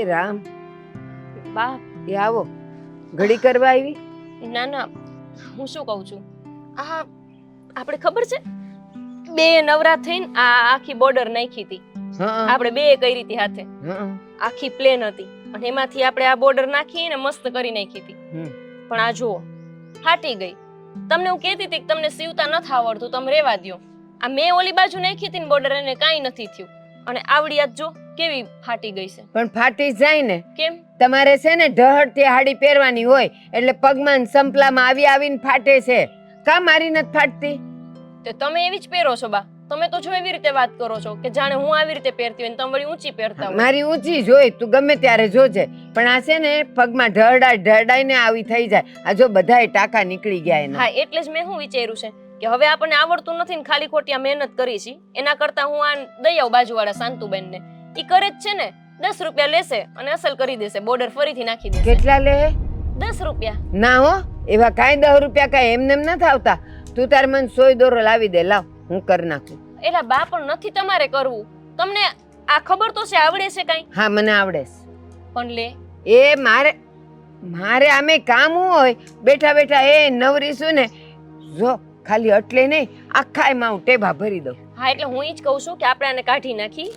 હે રામ, બા એ આવો. ઘડી કરવા આવી? ના ના, હું શું કહું છું, આ આપણે ખબર છે બે નવરા થઈને આ આખી બોર્ડર નાખી હતી. હા આપણે બે કઈ રીતે હાથે હા. આખી પ્લેન હતી અને એમાંથી આપણે આ બોર્ડર નાખીને મસ્ત કરી નાખી હતી. પણ આ જુઓ ફાટી ગઈ. તમને હું કહેતી હતી કે તમને સીવતા નથી આવડતું, તમે રેવા દ્યો. આ મેં ઓલી બાજુ નાખી હતી ને બોર્ડર, એને કાંઈ નથી થયું અને આવડી આજ જો કેવી ફાટી ગઈ છે. પણ ફાટી જાય ને. કેમ? તમારે છે ને ઢહળતી હાડી પહેરવાની હોય એટલે પગમાં ને સંપલામાં આવીને ફાટે છે. કા મારી નથી ફાટતી? તો તમે એવી જ પહેરો છો બા. તમે તો જો એવી રીતે વાત કરો છો કે જાણે હું આવી રીતે પહેરતી હોય ને તમે વળી ઊંચી પહેરતા હોય. મારી ઊંચી જોઈ તું ગમે ત્યારે જોજે, પણ આ છે ને પગમાં ઢળડાઈને આવી થઈ જાય. આ જો બધાય ટાંકા નીકળી ગયા એના. હા, એટલે જ મેં શું વિચાર્યું છે કે હવે આપણને આવડતું નથી ને ખાલી ખોટી આ મહેનત કરી છે, એના કરતા હું આ દઈ આવું બાજુવાળા શાંતુબેનને. ઈ કરે જ છે ને, 10 રૂપિયા લેશે અને અસલ કરી દેશે, બોર્ડર ફરીથી નાખી દેશે. કેટલા લે? 10 રૂપિયા. ના હો, એવા કાંઈ 10 રૂપિયા કાંઈ એમને એમ નથી આવતા. તું તાર મને 100 દોરો લાવી દે, લાવ હું કરી નાખું. એલા બા, પણ નથી તમારે કરવું. તમને આ ખબર તો છે આવડે છે કાંઈ? હા મને આવડે છે. પણ લે એ મારે આમે કામ હોય, બેઠા બેઠા એ નવરી છું ને, જો ખાલી એટલે નહીં આખા એમાં હું ટેબા ભરી દઉં. હા, એટલે હું ઈ જ કહું છું કે આપણે આને કાઢી નાખી.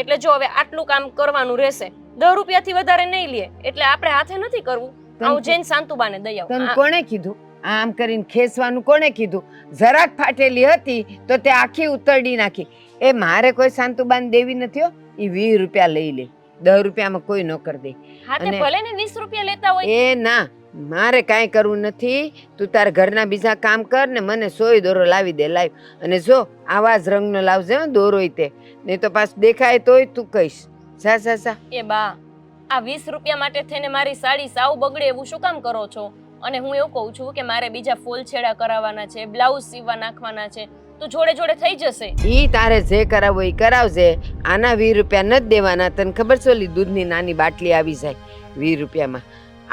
એટલે જો હવે આટલું કામ કરવાનું રહેશે, 10 રૂપિયાથી વધારે નહીં લે, એટલે આપણે હાથે નથી કરવું. હું જઈને શાંતુબાને દઈ આવું. તને કોણે કીધું આમ કરીને ખેસવાનું? કોણે કીધું? જરાક ફાટેલી હતી તો તે આખી ઉતરડી નાખી. એ મારે કોઈ શાંતુબાન દેવી નથી હો. એ 20 રૂપિયા લઈ લે, 10 રૂપિયામાં કોઈ ન કરી દે. હા, તે ભલે ને 20 રૂપિયા લેતા હોય. એ ના, મારે કાંઈ કરવું નથી. તું તાર ઘરના બીજા કામ કર ને મને 100 દોરો લાવી દે, લાવ. અને જો આવા જ રંગનો લાવજે હો દોરો તે, નહીં તો પાછું દેખાય તોય તું કહીશ. જા જા જા. એ બા, આ 20 રૂપિયા માટે થઈને મારી સાડી સાવ બગડે એવું શું કામ કરો છો? અને હું એવું કહું છું કે મારે બીજા ફૂલ છેડા કરાવવાના છે, બ્લાઉઝ સીવવા નાખવાના છે, તો જોડે જોડે થઈ જશે. ઈ તારે જે કરાવો ઈ કરાવજે. આના 20 રૂપિયા નથી દેવાના. તને ખબર છે ઓલી દૂધની નાની બાટલી આવી જાય 20 રૂપિયામાં,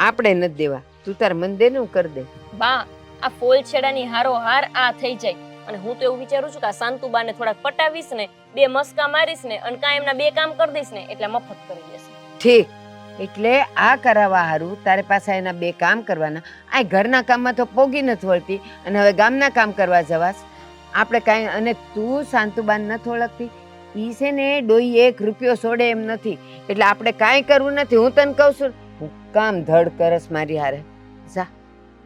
આપણે નથી દેવા. તું તાર મન દે ને હું કરી દે. બા, આ ફૂલ છેડાની હારો હાર આ થઈ જાય. અને હું તો એવું વિચારું છું કે આ શાંતુબાને થોડાક પટાવીશ ને, 2 મસ્કા મારીશ ને, અને કાંઈ એમના 2 કામ કરી દઈશ ને, એટલે મફત કરી દેશે. ઠીક, એટલે આ કરાવવા હારું તારે પાસે એના 2 કામ કરવાના. આ ઘરના કામમાં તો પોગી નથી વળતી અને હવે ગામના કામ કરવા જવાસ આપણે કાંઈ. અને તું શાંતુબાન નથી ઓળખતી? ઈ છે ને ડોઈ 1 રૂપિયો છોડે એમ નથી, એટલે આપણે કાંઈ કરવું નથી. હું તને કહું છું, હું કામ ધડ કરસ મારી હારે. જા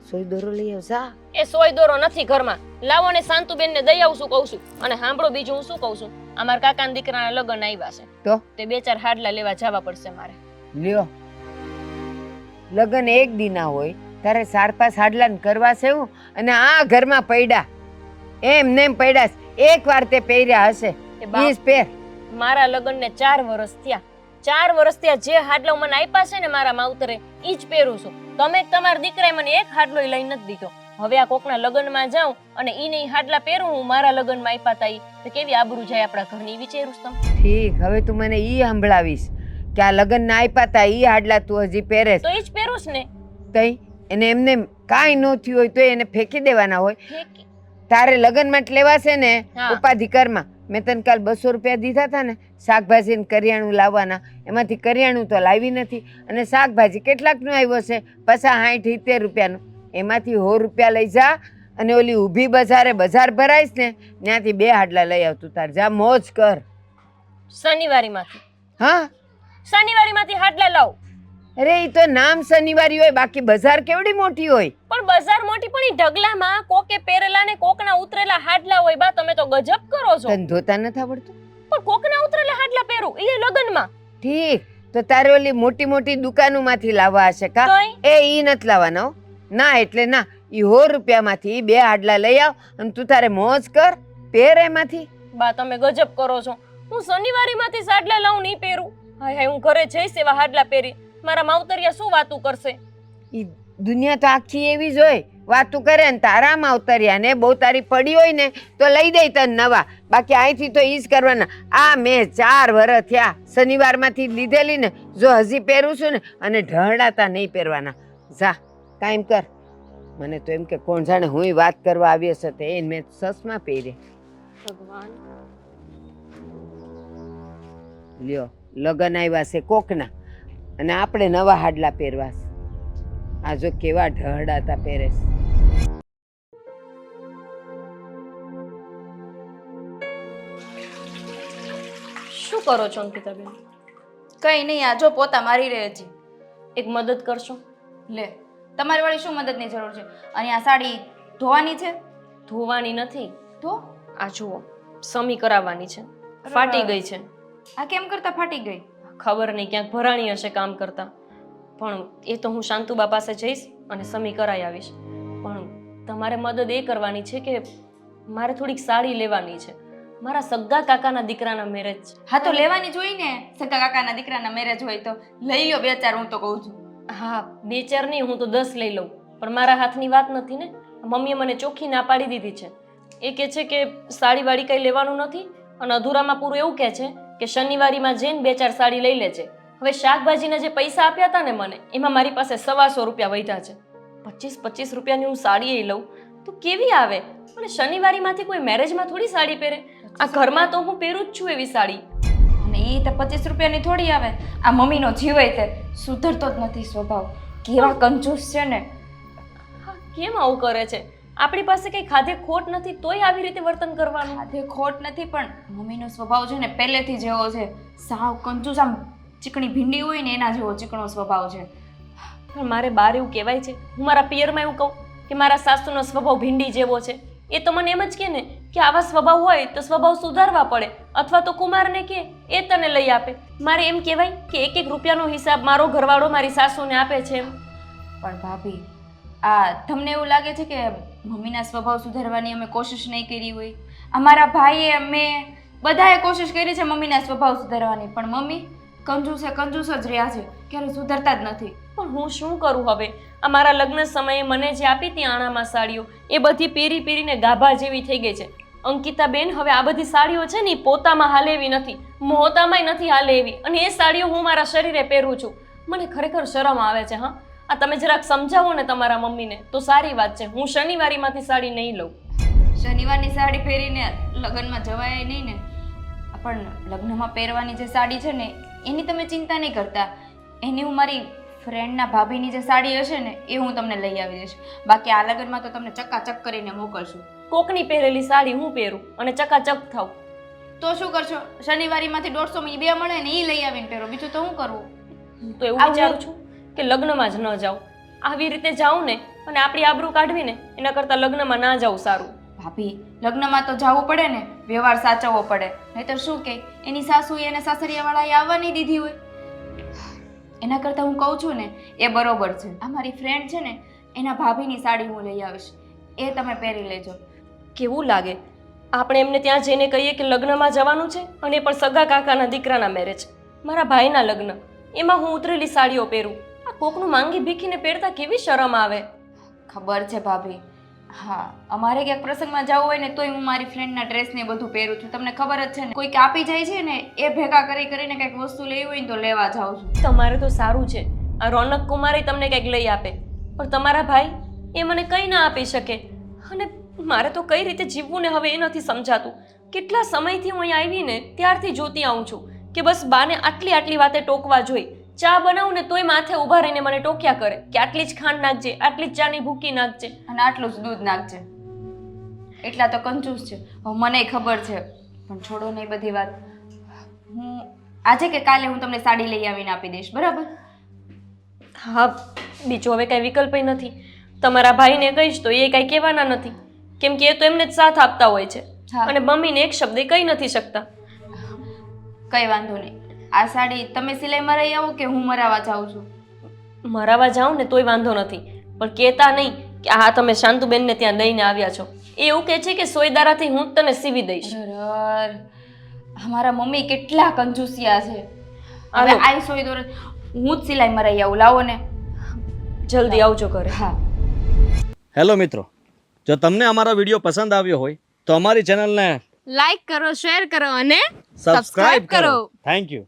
100 દોરો લઈ આવ જા. એ 100 દોરો નથી ઘરમાં, લાવો ને શાંતુબેનને દઈ આવું છું કહું છું. અને સાંભળો બીજું હું શું કહું છું, અમારા કાકાના દીકરાના લગ્ન આવ્યા છે, તો તે 2-4 હાડલા લેવા જવા પડશે મારે. લ્યો, લગન 1 દી ના હોય તારે 4-5 હાડલાને કરવા છે હું? અને આ ઘરમાં પૈડા એમ નેમ પૈડા એક વાર તે પહેર્યા હશે એ બા, ઈ જ પહેર. મારા લગ્નને 4 વર્ષ થયા. 4 વર્ષ થયા જે હાડલા મને આપ્યા છે ને મારા માવતરે, ઈ જ પહેરું છું. તમે તમારા દીકરાએ મને 1 હાડલો લઈ નથી દીધો. હવે આ કોકના લગ્નમાં જાઉં અને ઈ નહીં હાડલા પહેરું હું, મારા લગ્નમાં આપ્યા તા ઈ, તો કેવી આબરૂ જાય આપણા ઘરની, વિચારું છું તમે. ઠીક, હવે તું મને ઈ સંભળાવીશ કે આ લગન ના આપ્યા તા ઈ હાડલા તું હજી પહેરે તો ઈ જ પહેરું છું ને. તઈ એને એમને કાંઈ ન થયું હોય તો એને ફેંકી દેવાના હોય. ફેંકી- તારે લગન માટે લેવા છે ને, હા. ઉપાધિ કરમાં. મેં તને કાલ 200 રૂપિયા દીધા હતા ને શાકભાજી ને કરિયાણું લાવવાના, એમાંથી કરિયાણું તો લાવી નથી. અને શાકભાજી કેટલાકનું આવ્યો છે? 50-60-70 રૂપિયાનું. એમાંથી 100 રૂપિયા લઈ જા અને ઓલી ઊભી બજારે બજાર ભરાઈશ ને ત્યાંથી 2 હાડલા લઈ આવતું. તાર જા મોજ કર. શનિવારીમાંથી. હા, શનિવારીમાંથી હાડલા લાવ. અરે ઈ તો નામ શનિવારી હોય, બાકી બજાર કેવડી મોટી હોય. પણ બજાર મોટી, પણ ઈ ઢગલામાં કોકે પહેરેલા ને કોકના ઉતરેલા હાડલા હોય. બા, તમે તો ગજબ કરો છો. તને ધોતા નથી આવડતું? પણ કોકના ઉતરેલા હાડલા પહેરું ઈ લગનમાં. ઠીક, તો તારે ઓલી મોટી મોટી દુકાનોમાંથી લાવવા હશે કા? તોય? એ ઈ નથી લાવવાના હો. ના એટલે ના, ઈ 100 રૂપિયામાંથી 2 હાડલા લઈ આવ અને તું તારે મોજ કર, પહેર એમાંથી. બા, તમે ગજબ કરો છો. હું શનિવારીમાંથી હાડલા લાવું નહીં પહેરું. હાય હાય, હું ઘરે જઈશ એવા હાડલા પહેરી. મારા માવતરિયા શું વાતું કરશે? ઈ દુનિયા તો આખી એવી જ હોય, વાતું કરે ને તારા માવતરિયા ને બહુ તારી પડી હોય ને તો લઈ દે તને નવા. બાકી અહીંથી તો ઈ જ કરવાના. આ મેં 4 વર્ષ થયા શનિવારમાંથી લીધેલી ને, જો હજી પહેરું છું ને, અને ઢળાતા નહીં પહેરવાના. જા કાંઈ કર. મને તો એમ કે કોણ જાણે હું વાત કરવા આવી હશે તે એને મેં સસમાં પહેરે. ભગવાન, લ્યો લગન આવ્યા છે કોકના અને આપણે નવા હાડલા પહેરવાસ. આ જો કેવા ઢળડાતા પહેરેસ. શું કરો છો અંકિતાબેન? કઈ નહીં, આ જો પોતા મારી રહી છે. એક મદદ કરશો? લે, તમારી વાળી શું મદદની જરૂર છે? અને આ સાડી ધોવાની છે? ધોવાની નથી. તો આ જુઓ, સમી કરાવવાની છે. ફાટી ગઈ છે. આ કેમ કરતા ફાટી ગઈ? ખબર નહીં, ક્યાંક ભરાણી હશે કામ કરતા. પણ એ તો હું શાંતુબા પાસે જઈશ અને સમી કરાઈ આવીશ. પણ તમારે મદદ એ કરવાની છે કે મારે થોડીક સાડી લેવાની છે. મારા સગ્ગા કાકાના દીકરાના મેરેજ. હા તો લેવાની જોઈ ને. સગા કાકાના દીકરાના મેરેજ હોય તો લઈ લો 2-4, હું તો કહું છું. હા, 2-4 નહીં, હું તો 10 લઈ લઉં. પણ મારા હાથની વાત નથી ને. મમ્મીએ મને ચોખ્ખી ના પાડી દીધી છે. એ કહે છે કે સાડી વાડી કંઈ લેવાનું નથી અને અધૂરામાં પૂરું એવું કહે છે કે શનિવારીમાં જઈને 2-4 સાડી લઈ લેજે. હવે શાકભાજીના જે પૈસા આપ્યા હતા ને મને, એમાં મારી પાસે 125 રૂપિયા વધ્યા છે. 25-25 રૂપિયાની હું સાડી લઉં તો કેવી આવે? અને શનિવારીમાંથી કોઈ મેરેજમાં થોડી સાડી પહેરે. આ ઘરમાં તો હું પહેરું જ છું એવી સાડી. અને એ તો 25 રૂપિયાની થોડી આવે. આ મમ્મીનો જીવ હોય તે સુધરતો જ નથી સ્વભાવ. કેવા કંજૂસ છે ને. હા, કેમ આવું કરે છે? આપણી પાસે કઈ ખાધે ખોટ નથી તોય આવી રીતે વર્તન કરવાનું. ખાધે ખોટ નથી, પણ મમ્મીનો સ્વભાવ છે ને પહેલેથી જેવો છે. સાવ કંજૂસ, આમ ચીકણી ભીંડી હોય ને એના જેવો ચીકણો સ્વભાવ છે. પણ મારે બહાર એવું કહેવાય છે? હું મારા પિયરમાં એવું કહું કે મારા સાસુનો સ્વભાવ ભીંડી જેવો છે? એ તો મને એમ જ કહે ને કે આવા સ્વભાવ હોય તો સ્વભાવ સુધારવા પડે, અથવા તો કુમારને કહે એ તને લઈ આપે. મારે એમ કહેવાય કે 1-1 રૂપિયાનો હિસાબ મારો ઘરવાળો મારી સાસુને આપે છે એમ. પણ ભાભી, આ તમને એવું લાગે છે કે મમ્મીના સ્વભાવ સુધારવાની અમે કોશિશ નહીં કરી હોય? અમારા ભાઈએ, મેં બધાએ કોશિશ કરી છે મમ્મીના સ્વભાવ સુધારવાની, પણ મમ્મી કંજૂસ જ રહ્યા છે, ક્યારે સુધરતા જ નથી. પણ હું શું કરું હવે? અમારા લગ્ન સમયે મને જે આપી હતી આણામાં સાડીઓ, એ બધી પહેરીને ગાભા જેવી થઈ ગઈ છે. અંકિતાબેન, હવે આ બધી સાડીઓ છે ને એ પોતામાં હાલે એવી નથી, મોહતામાંય નથી હાલે એવી. અને એ સાડીઓ હું મારા શરીરે પહેરું છું. મને ખરેખર શરમ આવે છે. હા, આ તમે જરાક સમજાવો ને તમારા મમ્મીને તો સારી વાત છે. હું શનિવારીમાંથી સાડી નહીં લઉં. શનિવારની સાડી પહેરીને લગ્નમાં જવાય નહીં ને. પણ લગ્નમાં પહેરવાની જે સાડી છે ને એની તમે ચિંતા નહીં કરતા. એની હું મારી ફ્રેન્ડના ભાભીની જે સાડી હશે ને એ હું તમને લઈ આવી દઈશ. બાકી આ લગ્નમાં તો તમને ચકાચક કરીને મોકલશું. કોકની પહેરેલી સાડી હું પહેરું અને ચકાચક થાવ તો શું કરશો? શનિવારીમાંથી 150 માં 2 મળે ને એ લઈ આવીને પહેરો. બીજું તો હું કરવું? હું તો એવું વિચારું છું કે લગ્નમાં જ ન જાઉં. આવી રીતે જાઉં ને અને આપણી આબરૂ કાઢવી ને એના કરતાં લગ્નમાં ના જાઉં સારું. ભાભી, લગ્નમાં તો જવું પડે ને, વ્યવહાર સાચવવો પડે. નહીતર શું કે એની સાસુ એને સાસરિયાવાળાએ આવવા નહીં દીધી હોય. એના કરતાં હું કહું છું ને એ બરોબર છે. આ મારી ફ્રેન્ડ છે ને એના ભાભીની સાડી હું લઈ આવીશ, એ તમે પહેરી લેજો. કેવું લાગે આપણે એમને ત્યાં જઈને કહીએ કે લગ્નમાં જવાનું છે અને એ પણ સગા કાકાના દીકરાના મેરેજ, મારા ભાઈના લગ્ન, એમાં હું ઉતરેલી સાડીઓ પહેરું? આ કોકનું માંગી ભીખીને પહેરતા કેવી શરમ આવે. ખબર છે ભાભી. હા, અમારે ક્યાંક પ્રસંગમાં જવું હોય ને તોય હું મારી ફ્રેન્ડના ડ્રેસને એ બધું પહેરું છું. તમને ખબર જ છે ને, કોઈક આપી જાય છે ને એ ભેગા કરીને કંઈક વસ્તુ લેવી હોય ને તો લેવા જાઉં છું. તમારે તો સારું છે, આ રોનક કુમારે તમને કંઈક લઈ આપે, પણ તમારા ભાઈ એ મને કંઈ ના આપી શકે. અને મારે તો કઈ રીતે જીવવું ને હવે એ નથી સમજાતું. કેટલા સમયથી હું અહીં આવીને ત્યારથી જોતી આવું છું કે બસ બાને આટલી વાતે ટોકવા જોઈ. ચા બનાવું ને તોય માથે ઊભા રહીને મને ટોક્યા કરે કે આટલી જ ખાંડ નાખજે, આટલી જ ચાની ભૂકી નાખજે અને આટલું જ દૂધ નાખજે. એટલા તો કંજૂસ છે. હવે મને ખબર છે, પણ છોડો નહીં બધી વાત. હું આજે કે કાલે હું તમને સાડી લઈ આવીને આપી દઈશ, બરાબર? હા, બીજો હવે કઈ વિકલ્પ નથી. તમારા ભાઈને કહીશ તો એ કઈ કહેવાના નથી, કેમ કે એ તો એમને જ સાથ આપતા હોય છે અને મમ્મીને એક શબ્દ કહી નથી શકતા. કઈ વાંધો નહીં. આ સાડી તમે સિલાઈ મરાઈ આવો કે હું મરાવા જાઉં છું? મરાવા જાઉં ને તોય વાંધો નથી, પણ કહેતા નહીં કે હા તમે શાંતુબેનને ત્યાં લઈને આવ્યા છો. એ એવું કહે છે કે સોયદારાથી હું જ તને સીવી દઈશ. અમારા મમ્મી કેટલા કંજૂસિયા છે. હવે આ સોયદોરા હું જ સિલાઈ મરાઈ આવું. લાવો ને, જલ્દી આવજો ઘરે. હા. હેલો મિત્રો, જો તમને અમારો વિડીયો પસંદ આવ્યો હોય તો અમારી ચેનલને લાઈક કરો, શેર કરો અને સબસ્ક્રાઇબ કરો. Thank you.